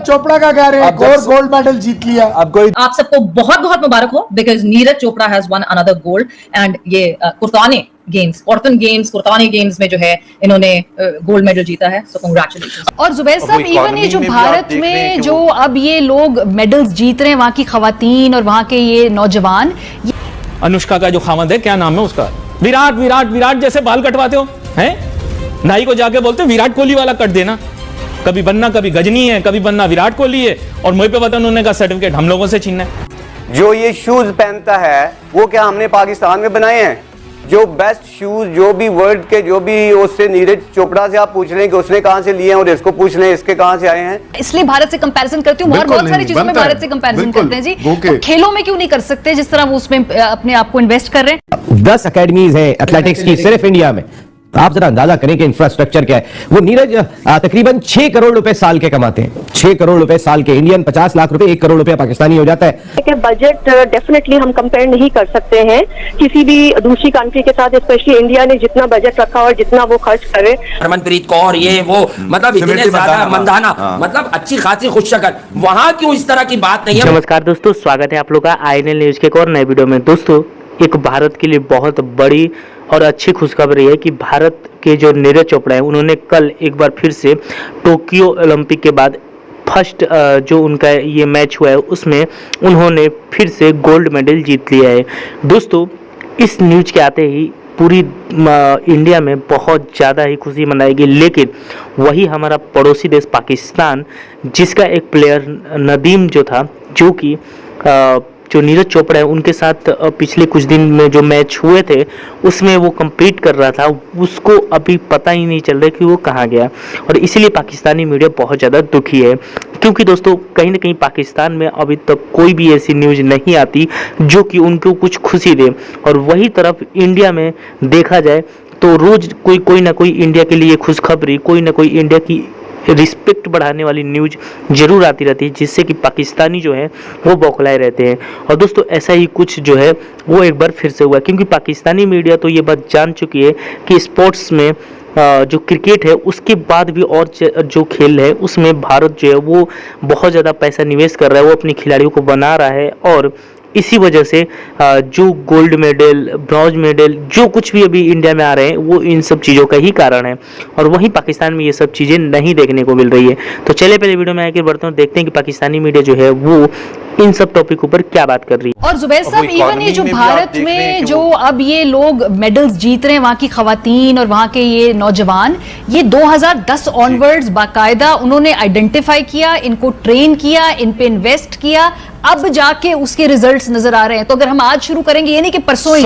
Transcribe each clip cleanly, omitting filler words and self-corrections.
चोपड़ा का क्या रहे, एक और गोल्ड मेडल जीत लिया। आप सबको बहुत बहुत मुबारक हो, because Neeraj Chopra has one another gold. And ये कुर्ताने गेम्स में जो है इन्होंने गोल्ड मेडल जीता है, सो कांग्रेचुलेशंस। और जुबैर साहब, इवन ये जो भारत में जो अब ये लोग मेडल्स जीत रहे हैं, वहां की खवातीन और वहां के ये नौजवान, अनुष्का का जो खामद है, क्या नाम है उसका, विराट विराट विराट जैसे बाल कटवाते हो हैं, नाई को जाके बोलते विराट कोहली वाला कट देना। कभी बनना, कभी गजनी है, कभी बनना विराट कोहली है, और मुझे पे पता उन्होंने का सर्टिफिकेट हम लोगों से छीनना है। जो ये शूज पहनता है वो क्या हमने पाकिस्तान में बनाए हैं? जो बेस्ट शूज जो भी वर्ल्ड के, जो भी उससे नीरज चोपड़ा से आप पूछ लें कि उसने कहां से लिए हैं, और इसको पूछ लें इसके कहां से आए हैं। इसलिए भारत से कंपैरिजन करती हूँ, और बहुत सारी चीजों में भारत से कंपैरिजन करते हैं जी। तो खेलों में क्यों नहीं कर सकते जिस तरह वो उसमें अपने आप को इन्वेस्ट कर रहे हैं? 10 अकेडमीज है एथलेटिक्स की सिर्फ इंडिया में। आप जरा अंदाजा करें कि इंफ्रास्ट्रक्चर क्या है। वो नीरज तकरीबन 6 करोड़ रुपए साल के कमाते हैं, 6 करोड़ रुपए साल के। इंडियन 50 लाख रुपए, 1 करोड़ रुपए पाकिस्तानी हो जाता है। बजट डेफिनेटली हम कंपेयर नहीं कर सकते हैं किसी भी दूसरी कंट्री के साथ, स्पेशली इंडिया ने जितना बजट रखा और जितना वो खर्च करे। हरमनप्रीत कौर ये वो, मतलब इतने ज्यादा मंदाना, मतलब अच्छी खासी खुश शक्ल, वहां क्यों इस तरह की बात नहीं है? नमस्कार दोस्तों, स्वागत है आप लोग का INL न्यूज के एक और नए वीडियो में। दोस्तों, एक भारत के लिए बहुत बड़ी और अच्छी खुशखबरी है कि भारत के जो नीरज चोपड़ा है, उन्होंने कल एक बार फिर से टोक्यो ओलंपिक के बाद फर्स्ट जो उनका ये मैच हुआ है उसमें उन्होंने फिर से गोल्ड मेडल जीत लिया है। दोस्तों, इस न्यूज के आते ही पूरी इंडिया में बहुत ज़्यादा ही खुशी मनाएगी, लेकिन वही हमारा पड़ोसी देश पाकिस्तान, जिसका एक प्लेयर नदीम जो था, जो कि जो नीरज चोपड़ा है उनके साथ पिछले कुछ दिन में जो मैच हुए थे उसमें वो compete कर रहा था, उसको अभी पता ही नहीं चल रहा कि वो कहाँ गया। और इसीलिए पाकिस्तानी मीडिया बहुत ज़्यादा दुखी है, क्योंकि दोस्तों कहीं ना कहीं पाकिस्तान में अभी तक कोई भी ऐसी न्यूज़ नहीं आती जो कि उनको कुछ खुशी दे। और वही तरफ इंडिया में देखा जाए तो रोज़ कोई ना कोई इंडिया के लिए खुशखबरी, कोई ना कोई इंडिया की रिस्पेक्ट बढ़ाने वाली न्यूज जरूर आती रहती है, जिससे कि पाकिस्तानी जो है वो बौखलाए रहते हैं। और दोस्तों, ऐसा ही कुछ जो है वो एक बार फिर से हुआ, क्योंकि पाकिस्तानी मीडिया तो ये बात जान चुकी है कि स्पोर्ट्स में जो क्रिकेट है उसके बाद भी और जो खेल है उसमें भारत जो है वो बहुत ज़्यादा पैसा निवेश कर रहा है, वो अपने खिलाड़ियों को बना रहा है। और इसी वजह से जो गोल्ड मेडल, ब्रॉन्ज मेडल, जो कुछ भी अभी इंडिया में आ रहे हैं वो इन सब चीज़ों का ही कारण है। और वहीं पाकिस्तान में ये सब चीज़ें नहीं देखने को मिल रही है। तो चलिए पहले वीडियो में आगे बढ़ते हैं, देखते हैं कि पाकिस्तानी मीडिया जो है वो इन सब टॉपिक ऊपर क्या बात कर रही है। और जुबैर साहब, इवन ये जो भारत में जो अब ये लोग मेडल्स जीत रहे हैं, वहां की खवातीन और वहां के ये नौजवान, ये 2010 ऑनवर्ड्स बाकायदा उन्होंने आइडेंटिफाई किया, इनको ट्रेन किया, इन पे इन्वेस्ट किया, अब जाके उसके रिजल्ट्स नजर आ रहे हैं। तो अगर हम आज शुरू करेंगे, ये नहीं कि परसों ही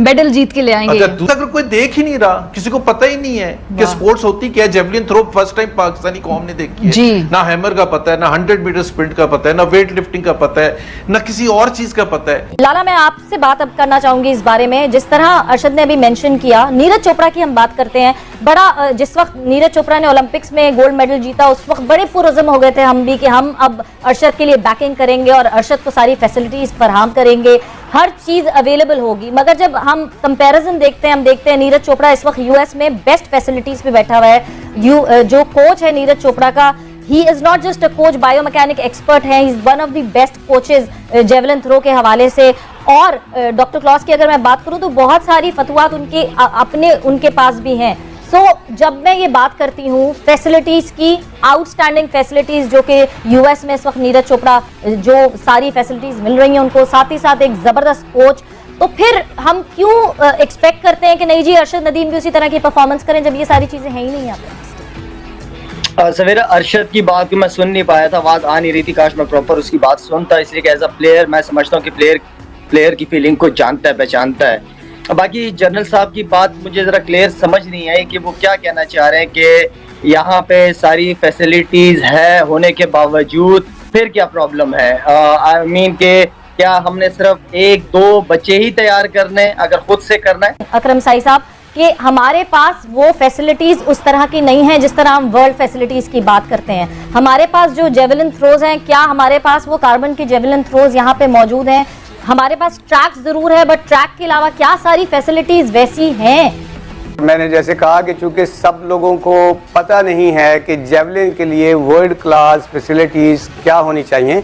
मेडल जीत के ले आएंगे। अगर कोई देख ही नहीं रहा, किसी को पता ही नहीं है कि स्पोर्ट्स होती क्या है। Javelin throw first time Pakistani कौम ने देखी है, ना हैमर का पता है, ना 100 मीटर स्प्रिंट का पता है, ना वेट लिफ्टिंग का पता है, ना किसी और चीज का पता है। लाला, मैं आपसे बात अब करना चाहूंगी इस बारे में। जिस तरह अरशद ने अभी मेंशन किया, नीरज चोपड़ा की हम बात करते हैं। बड़ा जिस वक्त नीरज चोपड़ा ने ओलंपिक्स में गोल्ड मेडल जीता, उस वक्त बड़े पुरज़म हो गए थे हम भी कि हम अब अरशद के लिए बैकिंग करेंगे और अरशद को सारी फैसिलिटीज फराहम करेंगे, हर चीज अवेलेबल होगी। मगर जब हम कंपैरिजन देखते हैं, हम देखते हैं नीरज चोपड़ा इस वक्त यूएस में बेस्ट फैसिलिटीज पे बैठा हुआ है। जो कोच है नीरज चोपड़ा का, he is not just a coach, biomechanic expert है, he is one of the best coaches javelin throw के हवाले से। और डॉक्टर क्लॉस की अगर मैं बात करूं तो बहुत सारी फतवात उनके पास भी हैं। जब मैं ये बात करती हूँ फैसिलिटीज की, आउटस्टैंडिंग फैसिलिटीज जो कि यूएस में इस वक्त नीरज चोपड़ा जो सारी फैसिलिटीज मिल रही हैं उनको, साथ ही साथ एक जबरदस्त कोच, तो फिर हम क्यों एक्सपेक्ट करते हैं कि नहीं जी अरशद नदीम भी उसी तरह की परफॉर्मेंस करें, जब ये सारी चीजें हैं ही नहीं यहाँ पे। सवेरा अरशद की बात को मैं सुन नहीं पाया था, आवाज आ नहीं रही थी, काश मैं प्रॉपर उसकी बात सुनता, इसलिए कि एज अ प्लेयर मैं समझता हूँ कि प्लेयर की फीलिंग को जानता है, पहचानता है। बाकी जनरल साहब की बात मुझे जरा क्लियर समझ नहीं आई कि वो क्या कहना चाह रहे हैं कि यहाँ पे सारी फैसिलिटीज है होने के बावजूद फिर क्या प्रॉब्लम है। आई मीन के क्या हमने सिर्फ 1-2 बच्चे ही तैयार करने, अगर खुद से करना है। अकरम साई साहब, कि हमारे पास वो फैसिलिटीज उस तरह की नहीं है जिस तरह हम वर्ल्ड फैसिलिटीज की बात करते हैं। हमारे पास जो जेवलिन थ्रोज हैं, क्या हमारे पास वो कार्बन के जेवलिन थ्रोज यहाँ पे मौजूद हैं? हमारे पास ट्रैक जरूर है, बट ट्रैक के अलावा क्या सारी फैसिलिटीज वैसी हैं? मैंने जैसे कहा कि चूंकि सब लोगों को पता नहीं है कि जेवलिन के लिए वर्ल्ड क्लास फैसिलिटीज क्या होनी चाहिए।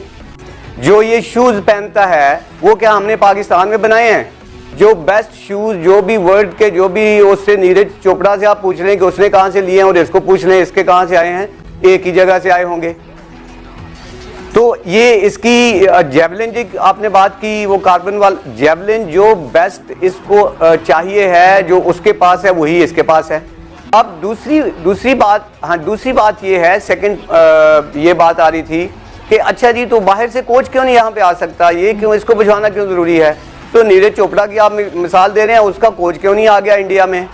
जो ये शूज पहनता है वो क्या हमने पाकिस्तान में बनाए हैं? जो बेस्ट शूज जो भी वर्ल्ड के जो भी उससे नीरज चोपड़ा से आप पूछ लें कि उसने कहां से लिए हैं और इसको पूछ लें इसके कहां से आए हैं, एक ही जगह से आए होंगे। तो ये इसकी जेवलिन जी आपने बात की, वो कार्बन वाला जेवलिन जो बेस्ट इसको चाहिए है, जो उसके पास है वही इसके पास है। अब दूसरी बात ये है, सेकंड ये बात आ रही थी कि अच्छा जी तो बाहर से कोच क्यों नहीं यहाँ पे आ सकता, ये क्यों, इसको भिजवाना क्यों जरूरी है? तो नीरज चोपड़ा की आप मिसाल दे रहे हैं, उसका कोच क्यों नहीं आ गया इंडिया में?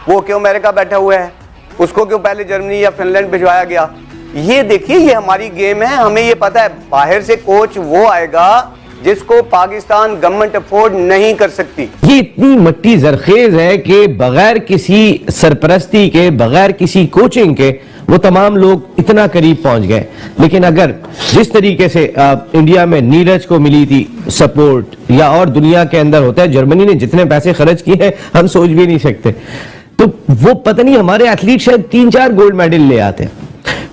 वो क्यों अमेरिका बैठा हुआ है? उसको क्यों पहले जर्मनी या फिनलैंड भिजवाया गया? ये देखिए, ये हमारी गेम है, हमें ये पता है बाहर से कोच वो आएगा जिसको पाकिस्तान गवर्नमेंट अफोर्ड नहीं कर सकती। ये इतनी मट्टी जरखेज है कि बगैर किसी सरपरस्ती के, बगैर किसी कोचिंग के वो तमाम लोग इतना करीब पहुंच गए। लेकिन अगर जिस तरीके से इंडिया में नीरज को मिली थी सपोर्ट, या और दुनिया के अंदर होता है, जर्मनी ने जितने पैसे खर्च किए हैं हम सोच भी नहीं सकते। तो वो पता नहीं, हमारे एथलीट शायद 3-4 गोल्ड मेडल ले आते,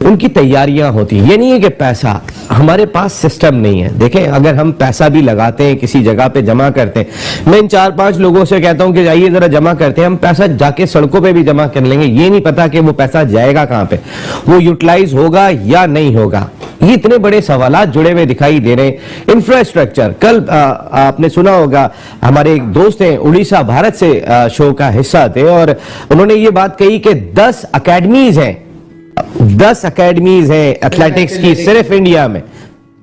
उनकी तैयारियां होती। ये नहीं है कि पैसा, हमारे पास सिस्टम नहीं है। देखें, अगर हम पैसा भी लगाते हैं, किसी जगह पे जमा करते हैं, मैं इन 4-5 लोगों से कहता हूं कि जाइए जरा जमा करते हैं, हम पैसा जाके सड़कों पे भी जमा कर लेंगे, ये नहीं पता कि वो पैसा जाएगा कहां पे, वो यूटिलाइज होगा या नहीं होगा। ये इतने बड़े सवालात जुड़े हुए दिखाई दे रहे हैं। इंफ्रास्ट्रक्चर, कल आपने सुना होगा, हमारे एक दोस्त हैं उड़ीसा भारत से शो का हिस्सा थे, और उन्होंने ये बात कही कि 10 अकेडमीज हैं, 10 अकेडमीज हैं एथलेटिक्स की सिर्फ इंडिया में।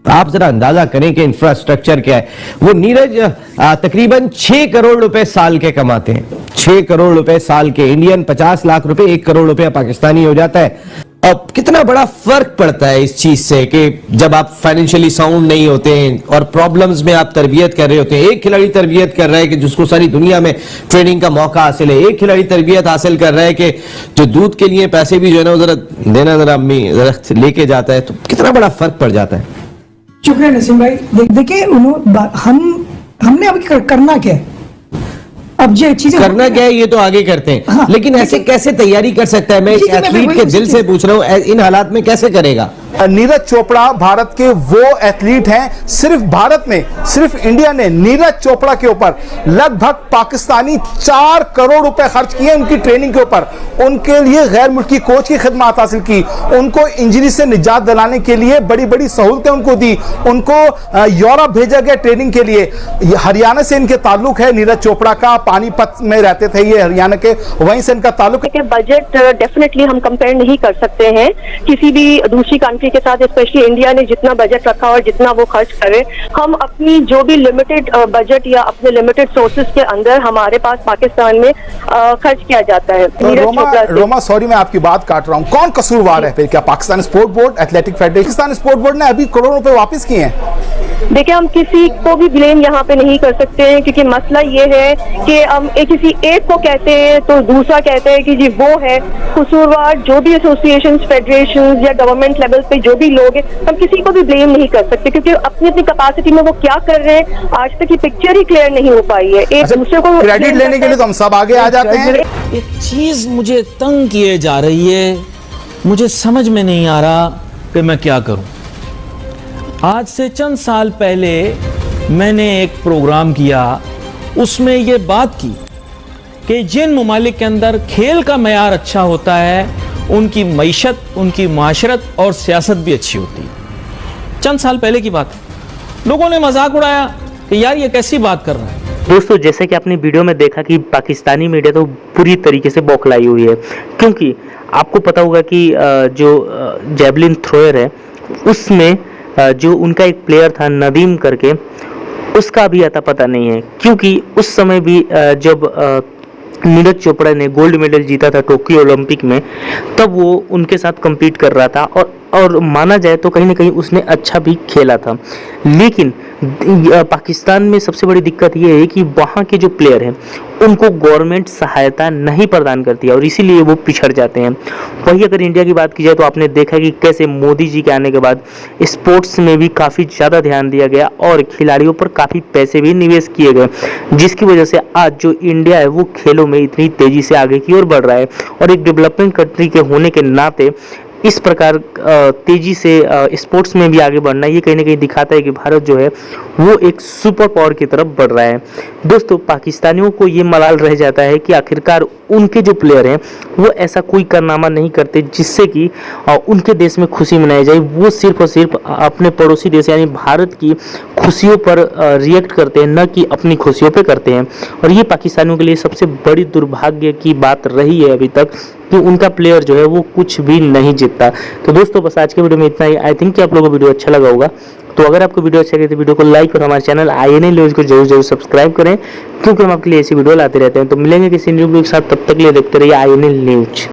आप जरा अंदाजा करें कि इंफ्रास्ट्रक्चर क्या है। वो नीरज तकरीबन 6 करोड़ रुपए साल के कमाते हैं, 6 करोड़ रुपए साल के। इंडियन 50 लाख रुपए, 1 करोड़ रुपया पाकिस्तानी हो जाता है। अब कितना बड़ा फर्क पड़ता है इस चीज से कि जब आप फाइनेंशियली साउंड नहीं होते हैं और प्रॉब्लम्स में आप तरबियत कर रहे होते हैं। एक खिलाड़ी तरबियत कर रहा है कि जिसको सारी दुनिया में ट्रेनिंग का मौका हासिल है, एक खिलाड़ी तरबियत हासिल कर रहा है कि जो दूध के लिए पैसे भी जो है ना जरा देना, जरा अम्मी जरा लेके जाता है। तो कितना बड़ा फर्क पड़ जाता है। शुक्रिया नसीम भाई। देखिए हमने अभी करना क्या है, अब ये चीजें करना क्या है ये तो आगे करते हैं। हाँ, लेकिन ऐसे कैसे तैयारी कर सकता है? मैं एक एथलीट के दिल से पूछ रहा हूं, इन हालात में कैसे करेगा? नीरज चोपड़ा भारत के वो एथलीट हैं, सिर्फ भारत में, सिर्फ इंडिया ने नीरज चोपड़ा के ऊपर लगभग पाकिस्तानी 4 करोड़ रुपए खर्च किए उनकी ट्रेनिंग के ऊपर। उनके लिए गैर मुल्की कोच की खिदमत हासिल की, उनको इंजरी से निजात दिलाने के लिए बड़ी बड़ी सहूलतें उनको दी, उनको यूरोप भेजा गया ट्रेनिंग के लिए। हरियाणा से इनके ताल्लुक है नीरज चोपड़ा का, पानीपत में रहते थे ये हरियाणा के, वहीं से इनका ताल्लुक है। बजट डेफिनेटली हम कंपेयर नहीं कर सकते हैं किसी भी दूसरी कंट्री के साथ, स्पेशली इंडिया ने जितना बजट रखा और जितना वो खर्च करे। हम अपनी जो भी लिमिटेड बजट या अपने लिमिटेड सोर्सेज के अंदर हमारे पास पाकिस्तान में खर्च किया जाता है। रोमा सॉरी मैं आपकी बात काट रहा हूँ, कौन कसूरवार है फिर? क्या Pakistan sport board, athletic federation? Pakistan sport board ने अभी करोड़ों रुपए वापस किए हैं। देखिए, हम किसी को भी ब्लेम यहाँ पे नहीं कर सकते हैं, क्योंकि मसला ये है कि हम किसी एक को कहते हैं तो दूसरा कहते हैं कि जी वो है कसूरवार। जो भी एसोसिएशन, फेडरेशन या गवर्नमेंट लेवल पे जो भी लोग हैं, हम किसी को भी ब्लेम नहीं कर सकते, क्योंकि अपनी अपनी कैपेसिटी में वो क्या कर रहे हैं आज तक की पिक्चर ही क्लियर नहीं हो पाई है। एक दूसरे को क्रेडिट लेने के लिए तो हम सब आगे आ जाते हैं। एक चीज मुझे तंग किए जा रही है, मुझे समझ में नहीं आ रहा कि मैं क्या करूं। आज से चंद साल पहले मैंने एक प्रोग्राम किया, उसमें ये बात की कि जिन ममालिक के अंदर खेल का मयार अच्छा होता है उनकी मईशत, उनकी माशरत और सियासत भी अच्छी होती है। चंद साल पहले की बात है। लोगों ने मजाक उड़ाया कि यार ये कैसी बात कर रहा है। दोस्तों, जैसे कि आपने वीडियो में देखा कि पाकिस्तानी मीडिया तो पूरी तरीके से बौखलाई हुई है, क्योंकि आपको पता होगा कि जो जेवलिन थ्रोअर है उसमें जो उनका एक प्लेयर था नदीम करके, उसका भी अता पता नहीं है। क्योंकि उस समय भी जब नीरज चोपड़ा ने गोल्ड मेडल जीता था टोक्यो ओलंपिक में, तब वो उनके साथ compete कर रहा था और माना जाए तो कहीं ना कहीं उसने अच्छा भी खेला था। लेकिन पाकिस्तान में सबसे बड़ी दिक्कत ये है कि वहाँ के जो प्लेयर हैं उनको गवर्नमेंट सहायता नहीं प्रदान करती है और इसीलिए वो पिछड़ जाते हैं। वही अगर इंडिया की बात की जाए तो आपने देखा कि कैसे मोदी जी के आने के बाद स्पोर्ट्स में भी काफ़ी ज़्यादा ध्यान दिया गया और खिलाड़ियों पर काफ़ी पैसे भी निवेश किए गए, जिसकी वजह से आज जो इंडिया है वो खेलों में इतनी तेज़ी से आगे की ओर बढ़ रहा है। और एक डेवलपिंग कंट्री के होने के नाते इस प्रकार तेजी से स्पोर्ट्स में भी आगे बढ़ना ये कहीं ना कहीं दिखाता है कि भारत जो है वो एक सुपर पावर की तरफ बढ़ रहा है। दोस्तों, पाकिस्तानियों को ये मलाल रह जाता है कि आखिरकार उनके जो प्लेयर हैं वो ऐसा कोई कारनामा नहीं करते जिससे कि उनके देश में खुशी मनाई जाए। वो सिर्फ और सिर्फ अपने पड़ोसी देश यानी भारत की खुशियों पर रिएक्ट करते हैं, न कि अपनी खुशियों पे करते हैं। और ये पाकिस्तानियों के लिए सबसे बड़ी दुर्भाग्य की बात रही है अभी तक कि उनका प्लेयर जो है वो कुछ भी नहीं जीतता। तो दोस्तों, बस आज के वीडियो में इतना ही। आई थिंक कि आप लोगों को वीडियो अच्छा लगा होगा। तो अगर आपको वीडियो अच्छा लगे तो वीडियो को लाइक और हमारे चैनल INA न्यूज़ को जरूर सब्सक्राइब करें, क्योंकि हम आपके लिए ऐसी वीडियो लाते रहते हैं। तो मिलेंगे किसी न्यू वीडियो के साथ, तब तक के लिए देखते रहिए INA न्यूज़।